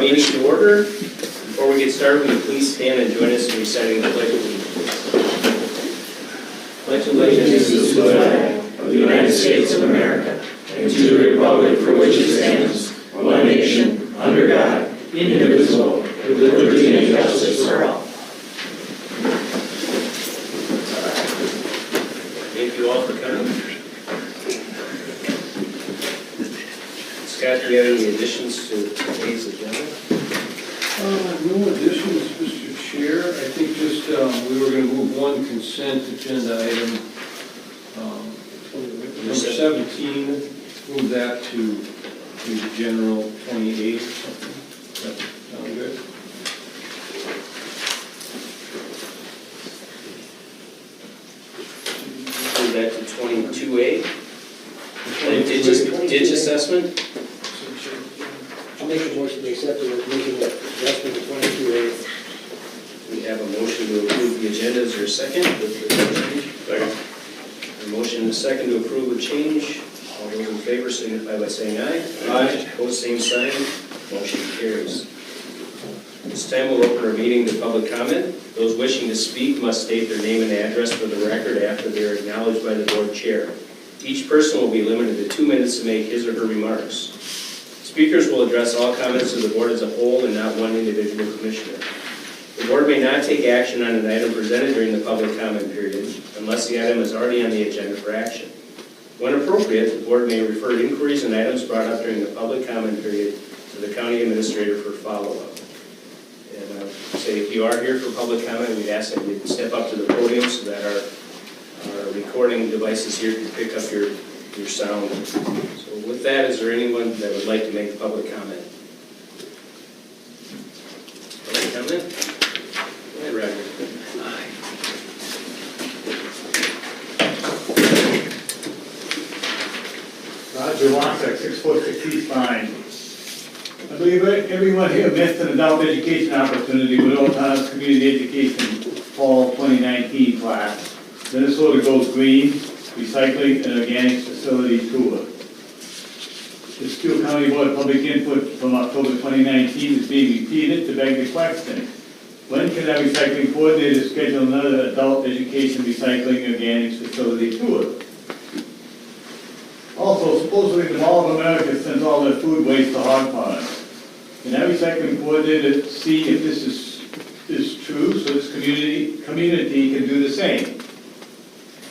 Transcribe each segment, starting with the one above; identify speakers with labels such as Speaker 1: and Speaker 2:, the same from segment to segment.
Speaker 1: meeting to order. Before we get started, will you please stand and join us in reciting the Pledge of Allegiance. Pledge allegiance to the flag of the United States of America and to the republic for which it stands, one nation, under God, indivisible, with liberty and justice for all. Thank you all for coming. Scott, do you have any additions to today's agenda?
Speaker 2: No additions, Mr. Chair. I think just we were going to move one consent agenda item. Number 17, move that to general 28 or something. That sound good?
Speaker 1: Move that to 22A. Ditch assessment.
Speaker 3: I'll make a motion to accept it, making the adjustment to 22A.
Speaker 1: We have a motion to approve the agenda. Is there a second? Second. A motion and a second to approve the change. All those in favor signify by saying aye. Aye. Opposed, same sign. Motion carries. This time we'll open our meeting to public comment. Those wishing to speak must state their name and address for the record after they are acknowledged by the board chair. Each person will be limited to 2 minutes to make his or her remarks. Speakers will address all comments of the board as a whole and not one individual commissioner. The board may not take action on an item presented during the public comment period unless the item is already on the agenda for action. When appropriate, the board may refer inquiries and items brought up during the public comment period to the county administrator for follow-up. And say if you are here for public comment, we'd ask that you step up to the podium so that our recording devices here can pick up your sound. So with that, is there anyone that would like to make public comment? Public comment? Go ahead, Roger.
Speaker 4: Roger Wonczak, 646 Fine. I believe everyone here missed an adult education opportunity with Owatonna Community Education Fall 2019 class. Minnesota Goes Green, Recycling and Organics Facility Tour. The Steele County Board of Public Input from October 2019 is being repeated to beg the question. When can our recycling coordinator schedule another adult education recycling organics facility tour? Also, supposedly the Mall of America sends all their food waste to hog ponds. Can our recycling coordinator see if this is true so this community can do the same?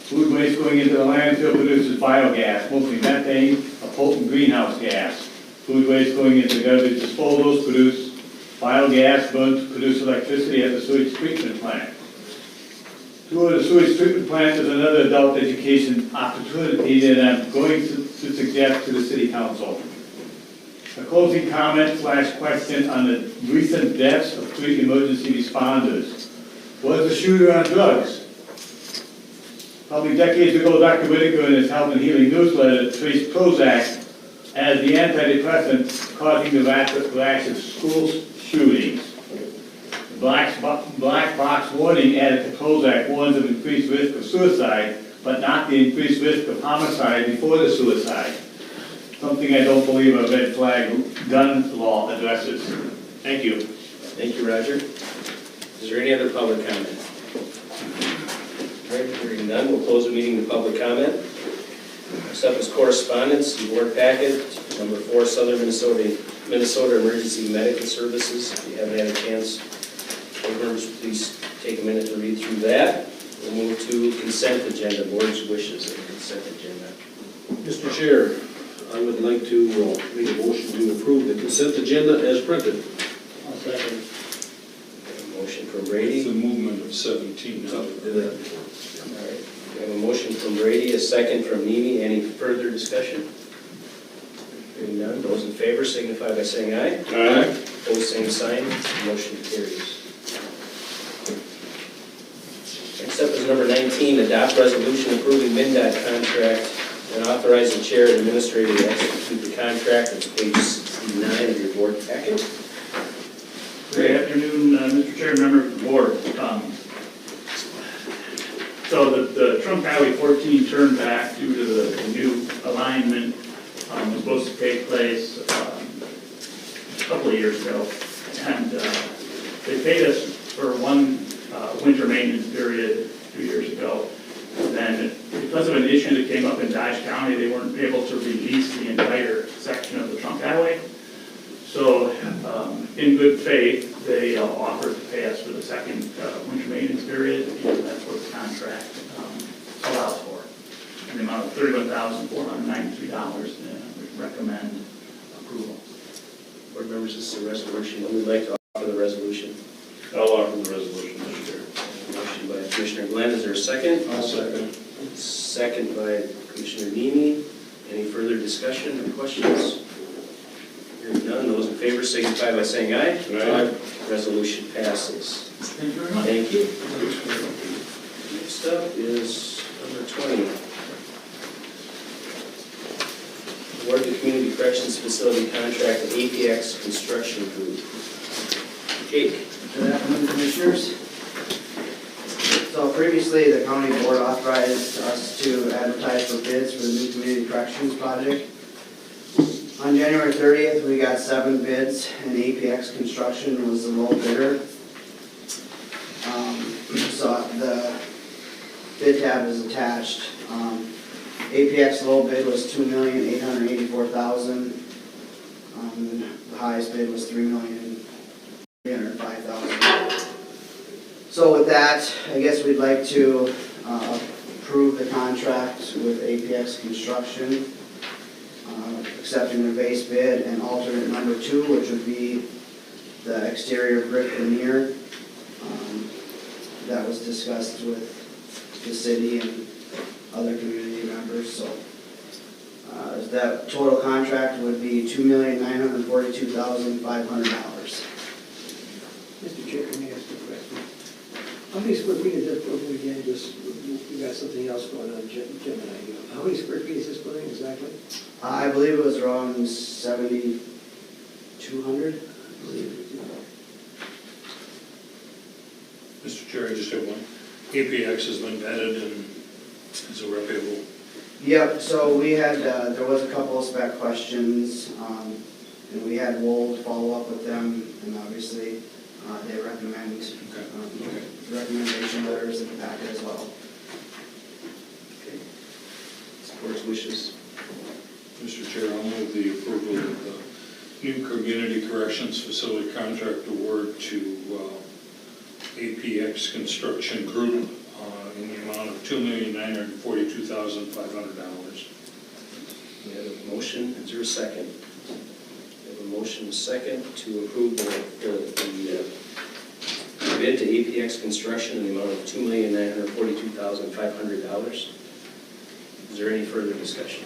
Speaker 4: Food waste going into the landfill produces biogas, mostly methane, a potent greenhouse gas. Food waste going into garbage disposals produce biogas burned to produce electricity at the sewage treatment plant. Tour of the sewage treatment plant is another adult education opportunity that I'm going to suggest to the City Council. A closing comment / question on the recent deaths of 3 emergency responders. Was the shooter on drugs? Probably decades ago, Dr. Whitaker in his Health and Healing newsletter traced Prozac as the antidepressant causing the rash of school shootings. The black box warning added to Prozac warns of increased risk of suicide, but not the increased risk of homicide before the suicide. Something I don't believe a red flag gun law addresses. Thank you.
Speaker 1: Thank you, Roger. Is there any other public comment? All right, hearing none, we'll close the meeting to public comment. Next up is correspondence, the board packet, number 4, Southern Minnesota Emergency Medical Services. If you haven't had a chance, board members, please take a minute to read through that. We'll move to consent agenda, board's wishes of consent agenda.
Speaker 2: Mr. Chair, I would like to make a motion to approve the consent agenda as printed.
Speaker 3: I'll second.
Speaker 1: A motion from Brady.
Speaker 5: The movement of 17.
Speaker 1: All right, we have a motion from Brady, a second from Nemi. Any further discussion? Hearing none, those in favor signify by saying aye.
Speaker 5: Aye.
Speaker 1: Opposed, same sign. Motion carries. Next up is number 19, adopt resolution approving MnDOT contract and authorize the chair and administrator to execute the contract. It's page 69 of your board packet.
Speaker 4: Good afternoon, Mr. Chair, members of the board. So the Trunk Highway 14 turned back due to the new alignment was supposed to take place couple of years ago. And they paid us for one winter maintenance period 2 years ago. Then, because of an issue that came up in Dodge County, they weren't able to release the entire section of the trunk highway. So, in good faith, they offered to pay us for the second winter maintenance period, and that's what the contract allows for. In the amount of $31,493, and we recommend approval.
Speaker 1: Board members, this is a resolution. Who would like to offer the resolution?
Speaker 5: I'll offer the resolution, Mr. Chair.
Speaker 1: Motion by Commissioner Glenn, is there a second?
Speaker 5: I'll second.
Speaker 1: Second by Commissioner Nemi. Any further discussion or questions? Hearing none, those in favor signify by saying aye.
Speaker 5: Aye.
Speaker 1: Resolution passes.
Speaker 4: Thank you very much.
Speaker 1: Thank you. Next up is number 20. Award the Community Corrections Facility contract to APX Construction Group. Jake.
Speaker 6: Good afternoon, Commissioners. So previously, the county board authorized us to advertise for bids for the new community corrections project. On January 30th, we got 7 bids, and APX Construction was the low bidder. So the bid tab is attached. APX low bid was $2,884,000. The highest bid was $3,305,000. So with that, I guess we'd like to approve the contract with APX Construction, accepting the base bid, and alternate number 2, which would be the exterior brick veneer. That was discussed with the city and other community members, so that total contract would be $2,942,500.
Speaker 3: Mr. Chair, can I ask you a question? How many square feet is this building again? Just, we got something else going on, Jim and I do. How many square feet is this building exactly?
Speaker 6: I believe it was around 7,200.
Speaker 5: Mr. Chair, I just have one. APX has been vetted and is a reputable.
Speaker 6: Yep, so we had, there was a couple of spec questions, and we had Wold follow up with them, and obviously, they recommend, recommendation letters in the packet as well.
Speaker 1: Okay. Board's wishes.
Speaker 5: Mr. Chair, I'll move the approval of the new community corrections facility contract award to APX Construction Group in the amount of $2,942,500.
Speaker 1: We have a motion, is there a second? We have a motion and a second to approve the bid to APX Construction in the amount of $2,942,500. Is there any further discussion?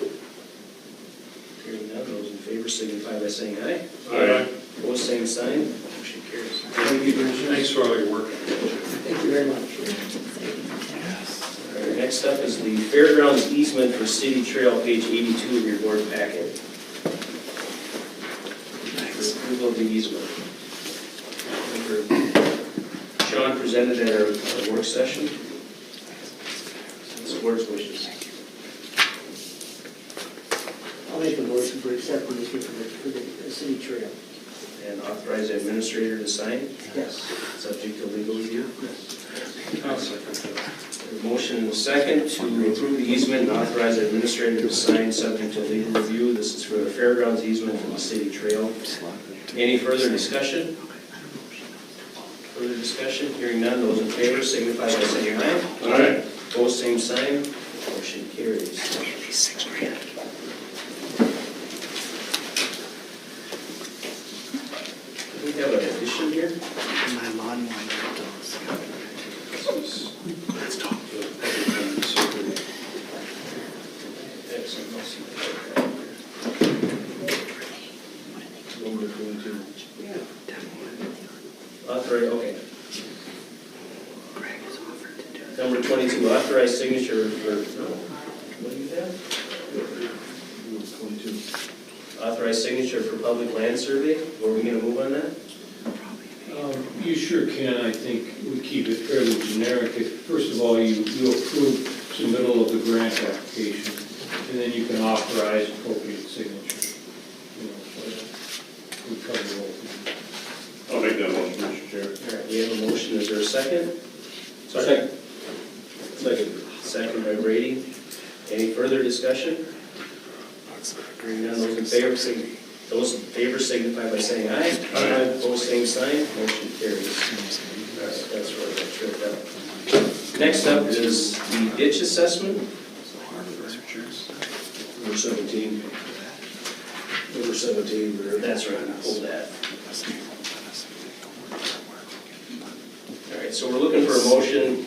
Speaker 1: Hearing none, those in favor signify by saying aye.
Speaker 5: Aye.
Speaker 1: Opposed, same sign. Motion carries.
Speaker 6: Thank you, Commissioner.
Speaker 5: Thanks for all your work.
Speaker 3: Thank you very much.
Speaker 1: All right, next up is the Fairgrounds easement for City Trail, page 82 of your board packet. For approval of the easement. Sean presented at our work session. It's the board's wishes.
Speaker 3: I'll make a motion for accepting this for the city trail.
Speaker 1: And authorize the administrator to sign,
Speaker 3: Yes.
Speaker 1: subject to legal review.
Speaker 5: I'll second that.
Speaker 1: A motion and a second to approve the easement and authorize the administrator to sign, subject to legal review. This is for the Fairgrounds easement for the City Trail. Any further discussion? Further discussion? Hearing none, those in favor signify by saying aye.
Speaker 5: Aye.
Speaker 1: Opposed, same sign. Motion carries. Do we have an addition here?
Speaker 6: My lawn mower does.
Speaker 5: Let's talk. Survey.
Speaker 1: Excellent. I'll see that.
Speaker 5: Number 22.
Speaker 1: Authorize, okay. Number 22, authorized signature for, no, what do you have?
Speaker 5: 22.
Speaker 1: Authorized signature for public land survey, were we gonna move on that?
Speaker 2: You sure can. I think we keep it fairly generic. First of all, you approve submittal of the grant application, and then you can authorize appropriate signatures. You know, so we cover the whole thing.
Speaker 7: make that motion, Mr. Chair.
Speaker 1: All right, we have a motion, is there a second?
Speaker 2: Second.
Speaker 1: Second by Brady. Any further discussion? Hearing none, those in favor signify by saying aye.
Speaker 7: Aye.
Speaker 1: Opposed, same sign, motion carries. All right, that's where I got tripped up. Next up is the ditch assessment.
Speaker 8: Number 17. Number 17, there.
Speaker 1: That's right, hold that. All right, so we're looking for a motion.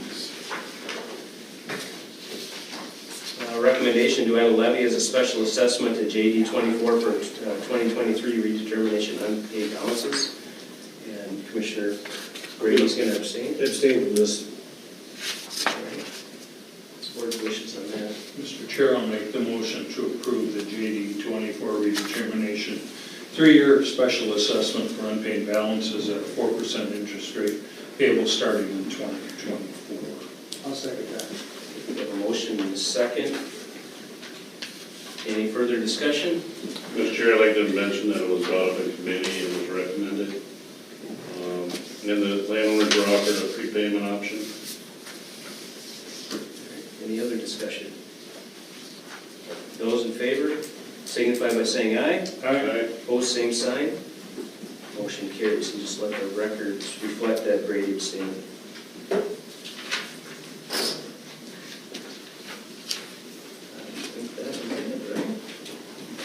Speaker 1: Recommendation to add a levy as a special assessment to JD 24 for 2023 redetermination unpaid balances. And Commissioner Brady's going to abstain.
Speaker 8: Abstain from this.
Speaker 1: All right. What's the board's wishes on that?
Speaker 5: Mr. Chair, I'll make the motion to approve the JD 24 redetermination 3-year special assessment for unpaid balances at a 4% interest rate payable starting in 2024.
Speaker 3: I'll second that.
Speaker 1: We have a motion and a second. Any further discussion?
Speaker 7: Mr. Chair, I'd like to mention that it was brought up in committee and was recommended. And the landowners were offered a prepayment option.
Speaker 1: Any other discussion? Those in favor signify by saying aye.
Speaker 7: Aye.
Speaker 1: Opposed, same sign. Motion carries. And just let the records reflect that Brady abstained. I think that might be right.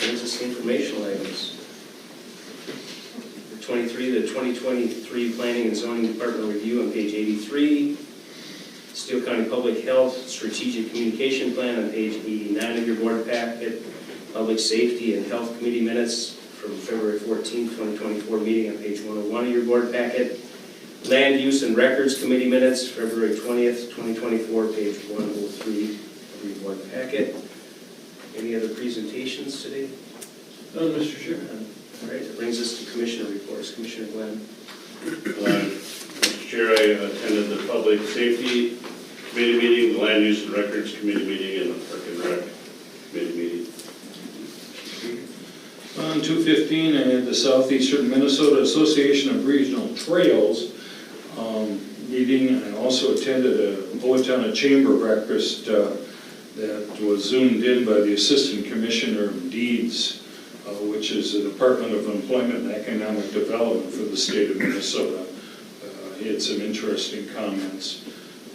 Speaker 1: Brings us to informational items. For 23, the 2023 Planning and Zoning Department review on page 83. Steele County Public Health Strategic Communication Plan on page 89 of your board packet. Public Safety and Health Committee minutes from February 14, 2024 meeting on page 101 of your board packet. Land Use and Records Committee minutes, February 20th, 2024, page 103 of your board packet. Any other presentations today?
Speaker 2: None, Mr. Chair.
Speaker 1: All right, that brings us to Commissioner reports. Commissioner Glenn.
Speaker 7: Mr. Chair, I attended the Public Safety Committee meeting, the Land Use and Records Committee meeting, and the Park and Rec Committee meeting.
Speaker 5: On 2/15, I had the Southeastern Minnesota Association of Regional Trails meeting, and I also attended a Owatonna Chamber breakfast that was zoomed in by the Assistant Commissioner of Deeds, which is the Department of Employment and Economic Development for the state of Minnesota. He had some interesting comments.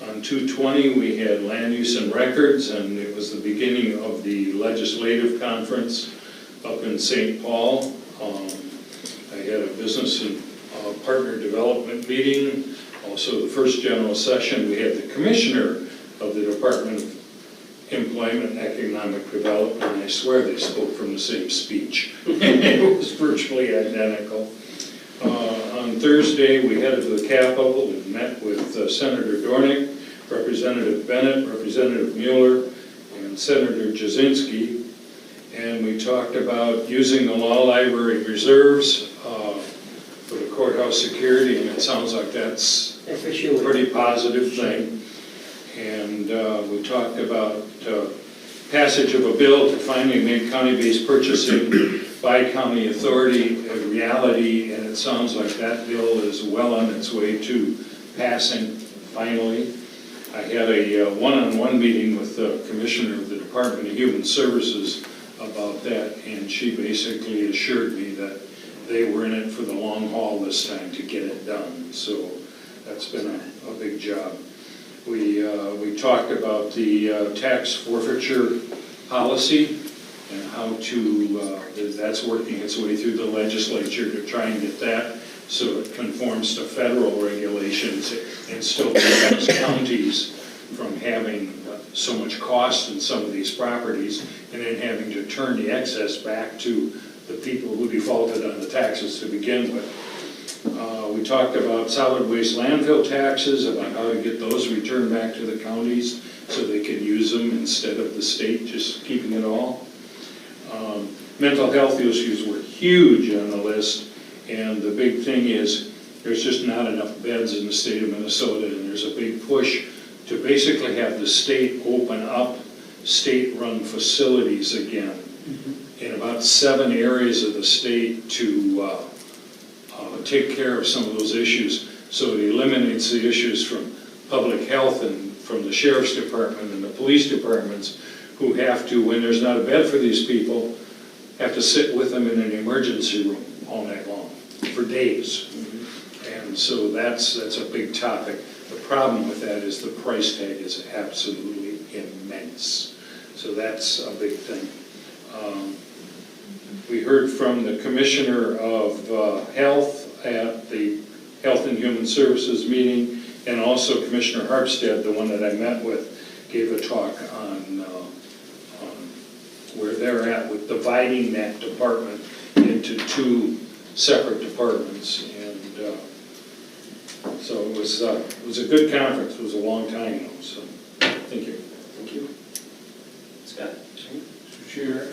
Speaker 5: On 2/20, we had Land Use and Records, and it was the beginning of the legislative conference up in St. Paul. I had a business and partner development meeting. Also, the first general session, we had the commissioner of the Department of Employment and Economic Development, and I swear they spoke from the same speech. It was virtually identical. On Thursday, we headed to the Capitol and met with Senator Dornick, Representative Bennett, Representative Mueller, and Senator Jasinski. And we talked about using the law library reserves for the courthouse security, and it sounds like that's a pretty positive thing. And we talked about passage of a bill to finally make county-based purchasing by county authority a reality, and it sounds like that bill is well on its way to passing finally. I had a one-on-one meeting with the Commissioner of the Department of Human Services about that, and she basically assured me that they were in it for the long haul this time to get it done. So that's been a big job. We talked about the tax forfeiture policy and how to, that's working its way through the legislature to try and get that so it conforms to federal regulations and still protects counties from having so much cost in some of these properties and then having to turn the excess back to the people who defaulted on the taxes to begin with. We talked about solid waste landfill taxes, about how to get those returned back to the counties so they can use them instead of the state just keeping it all. Mental health issues were huge on the list, and the big thing is there's just not enough beds in the state of Minnesota, and there's a big push to basically have the state open up state-run facilities again in about 7 areas of the state to take care of some of those issues. So it eliminates the issues from public health and from the sheriff's department and the police departments, who have to, when there's not a bed for these people, have to sit with them in an emergency room all night long, for days. And so that's a big topic. The problem with that is the price tag is absolutely immense. So that's a big thing. We heard from the Commissioner of Health at the Health and Human Services meeting, and also Commissioner Harpstead, the one that I met with, gave a talk on where they're at with dividing that department into two separate departments. And so it was a good conference. It was a long time though, so thank you.
Speaker 1: Thank you. Scott?
Speaker 2: Mr. Chair,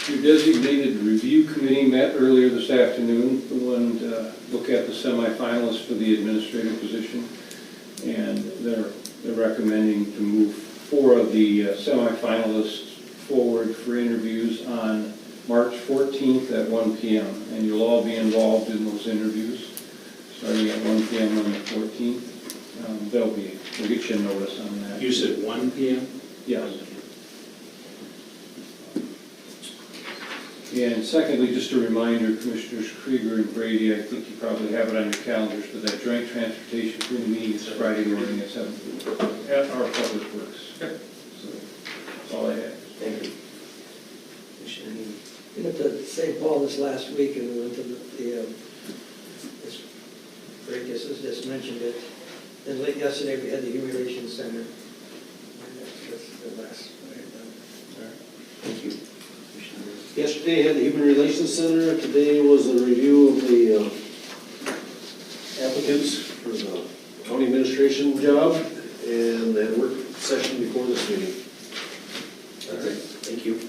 Speaker 2: your designated review committee met earlier this afternoon, the one to look at the semifinalists for the administrative position. And they're recommending to move 4 of the semifinalists forward for interviews on March 14th at 1 p.m. And you'll all be involved in those interviews, starting at 1 p.m. on the 14th. We'll get you a notice on that.
Speaker 5: You said 1 p.m.?
Speaker 2: Yes. And secondly, just a reminder, Commissioners Krieger and Brady, I think you probably have it on your calendars, but that joint transportation committee meeting is Friday morning at 7 at our Public Works.
Speaker 5: Okay.
Speaker 2: So that's all I have.
Speaker 1: Thank you. Commissioner Healy?
Speaker 3: We went to St. Paul this last week, and we went to Greg just mentioned it. And late yesterday, we had the Human Relations Center. And that's the last I had done.
Speaker 1: Thank you.
Speaker 8: Yesterday had the Human Relations Center, today was a review of the applicants for the county administration job, and they had a work session before this meeting.
Speaker 1: All right, thank you.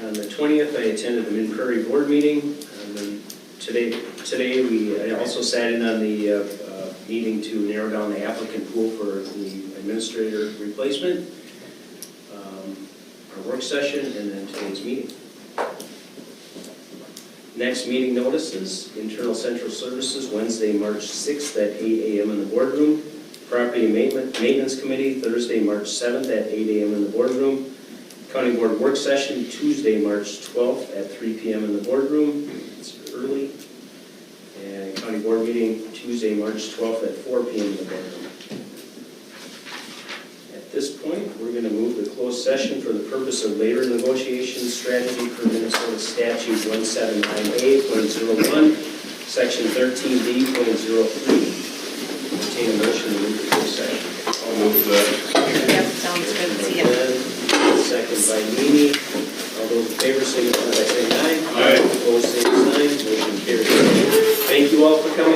Speaker 1: On the 20th, I attended the Mid-Prairie Board meeting. And then today I also sat in on the meeting to narrow down the applicant pool for the administrator replacement, our work session, and then today's meeting. Next meeting notices, Internal Central Services, Wednesday, March 6th at 8 a.m. in the boardroom. Property Maintenance Committee, Thursday, March 7th at 8 a.m. in the boardroom. County Board Work Session, Tuesday, March 12th at 3 p.m. in the boardroom. It's early. And County Board meeting, Tuesday, March 12th at 4 p.m. in the boardroom. At this point, we're going to move the closed session for the purpose of labor negotiation strategy per Minnesota Statute 179A.01, Section 13D.03. Entertain a motion to move the closed session.
Speaker 7: I'll move that.
Speaker 9: Yep, sounds good, see ya.
Speaker 1: Second by Mimi. All those in favor, signify by saying aye.
Speaker 7: Aye.
Speaker 1: Opposed, same sign. Motion carries. Thank you all for coming.